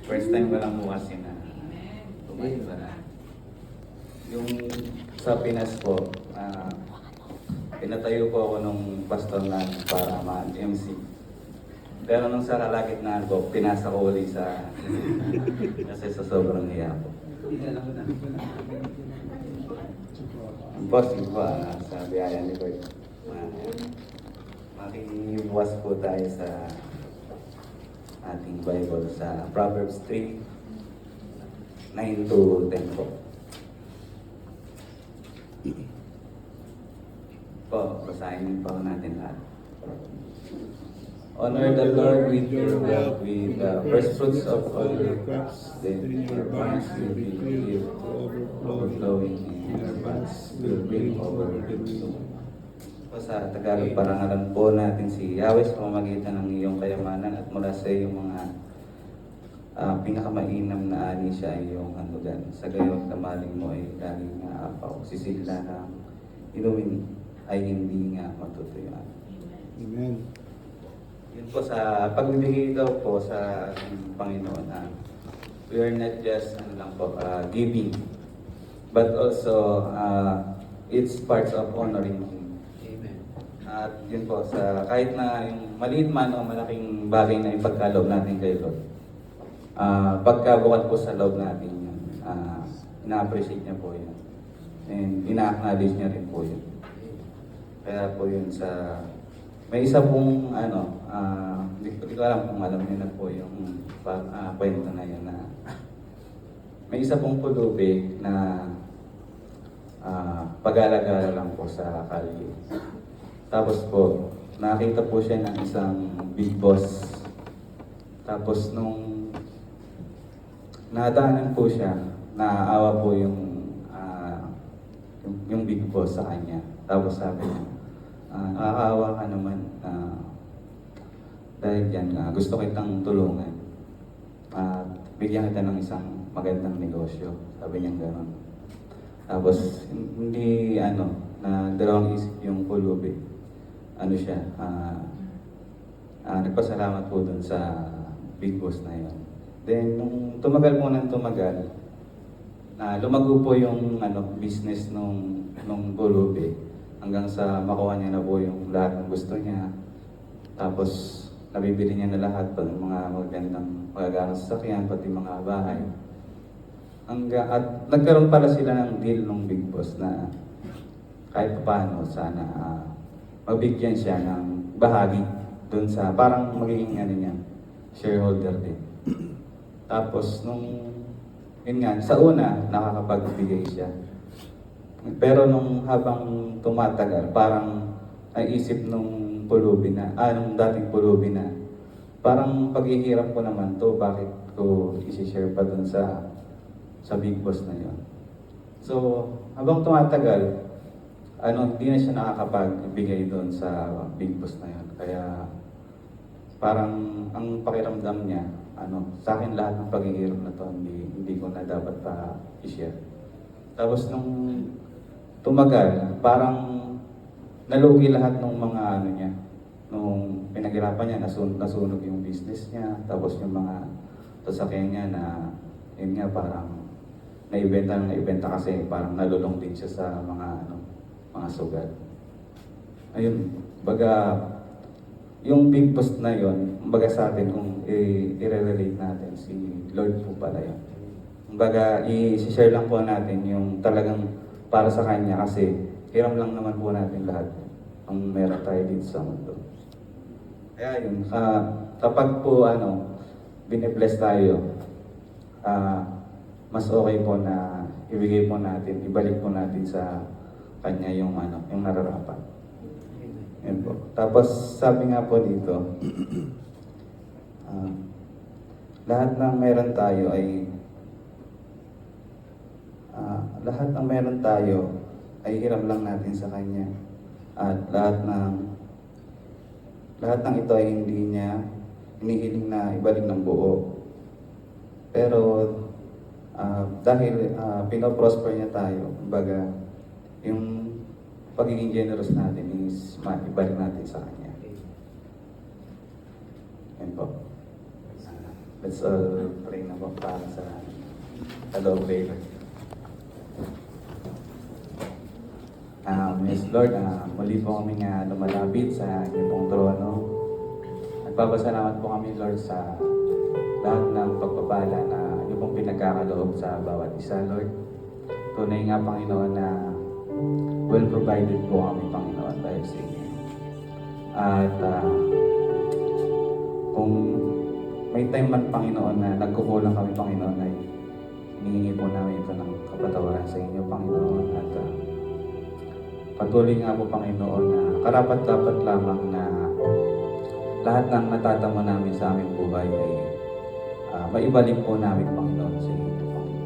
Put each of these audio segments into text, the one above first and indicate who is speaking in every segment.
Speaker 1: First time ko lang po kasi na tumayo na. Yung sa Pinas po, pinatayo po ako nung pastor na para ma-MC. Pero nung sa kalagitnaan ko, pinasa ko uli sa kasi sa sobrang hiya po. Boss, sa biyaya ni Lord. Makibuwas po tayo sa ating Bible sa Proverbs 3, 9 to 10 po. Basahin po natin lahat. Honor the Lord with your wealth, with the first fruits of all your crops. Then your barns will be filled to overflowing, and your vats will bring overflow. Sa Tagalog, parangalan po natin si Yahweh sa pamamagitan ng iyong kayamanan at mula sa iyong mga pinakamainam na ani siya ay iyong hanugan. Sa gayon, kamaling mo ay laging naapaw. Sisigla na inumin ay hindi nga matutuyuan.
Speaker 2: Amen.
Speaker 1: Yun po sa pagbibigay daw po sa Panginoon. We are not just giving, but also it's parts of honoring Him.
Speaker 3: Amen.
Speaker 1: At yun po, sa kahit na yung maliit man o malaking bagay na ipagkaloob natin kay Lord, pagkabukat po sa loob natin yun, ina-appreciate niya po yun. And ina-acknowledge niya rin po yun. Kaya po yun sa... May isa pong hindi ko alam kung alam niyo na po yung kwento na yun na may isa pong pulubi na pag-alagala lang po sa kalye. Tapos po, nakita po siya ng isang big boss. Tapos nung nadaanan po siya, naawa po yung big boss sa kanya. Tapos sabi niya, nakakaawa ka naman dahil dyan, gusto kitang tulungan at bigyan kita ng isang magandang negosyo. Sabi niya gano'n. Tapos hindi na dalawang isip yung pulubi. Siya, nagpasalamat po dun sa big boss na yun. Then nung tumagal po ng tumagal, lumago po yung business nung pulubi. Hanggang sa makuha niya na po yung lahat ng gusto niya. Tapos, nabibili niya na lahat pa ng mga magandang magagamang sasakyan, pati mga bahay. At nagkaroon pala sila ng deal ng big boss na kahit paano sana mabigyan siya ng bahagi dun sa parang magiging niya, shareholder din. Tapos, yun nga, sa una, nakakapagbigay siya. Pero nung habang tumatagal, parang naisip nung pulubi nung dating pulubi na, parang paghihirap ko naman to, bakit ko isi-share pa dun sa big boss na yon. So, habang tumatagal, hindi na siya nakakapagbigay dun sa big boss na yon. Kaya, parang ang pakiramdam niya, sa akin lahat ng paghihirap na to, hindi ko na dapat pa i-share. Tapos nung tumagal, parang nalugi lahat ng mga niya. Nung pinaghirapan niya, nasunog yung business niya. Tapos yung mga sasakyan niya na, yun nga, parang naibenta kasi parang nalulong din siya sa mga sugat. Ayun, baga, yung big boss na yun, baga sa atin kung i-relate natin, si Lord po pala yun. Baga, i-share lang po natin yung talagang para sa Kanya kasi hiram lang naman po natin lahat ang meron tayo dito sa mundo. Kaya yun, kapag po binibless tayo, mas okay po na ibigay po natin, ibalik po natin sa Kanya yung nararapat. Yan po. Tapos sabi nga po dito, lahat ng meron tayo ay hiram lang natin sa Kanya. At lahat ng ito ay hindi niya hinihiling na ibalik ng buo. Pero dahil pinoprosper niya tayo, kumbaga, yung pagiging generous natin is ibalik natin sa Kanya. Yan po. Let's all pray na po para sa Lord favor. Yes Lord, muli po kami nga lumalapit sa inyong pong trono. Nagpapasalamat po kami Lord sa lahat ng pagpapala na inyong pong pinagkakaloob sa bawat isa Lord. Tunay nga Panginoon na well provided po kami Panginoon dahil sa inyo. At kung may time man Panginoon na nagkukulang kami Panginoon ay hinihingi po namin ito ng kapatawaran sa inyo Panginoon. At patuloy nga po Panginoon na karapat-dapat lamang na lahat ng natatamo namin sa aming buhay ay maibalik po namin Panginoon sa inyo Panginoon.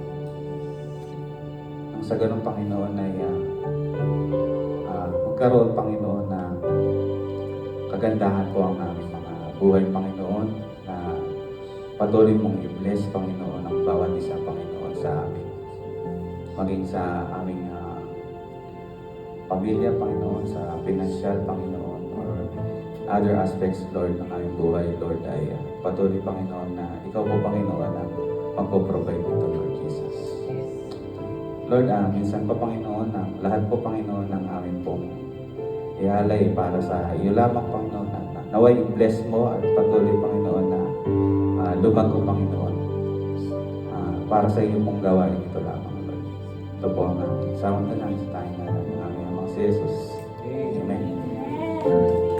Speaker 1: Nang sa ganun Panginoon ay magkaroon Panginoon na kagandahan po ang aming mga buhay Panginoon na patuloy mong i-bless Panginoon ang bawat isa Panginoon sa amin. Maging sa aming pamilya Panginoon, sa financial Panginoon, or other aspects Lord ng aming buhay Lord ay patuloy Panginoon na ikaw po Panginoon ang magpo-provide ito Lord Jesus. Lord, minsan pa Panginoon na lahat po Panginoon ng aming pong ialay para sa iyo lamang Panginoon na naway i-bless mo at patuloy Panginoon na lumago Panginoon para sa iyo pong gawain ito lamang Lord. Ito po ang aming samang tanang sa tayo na ng aming si Jesus. Amen.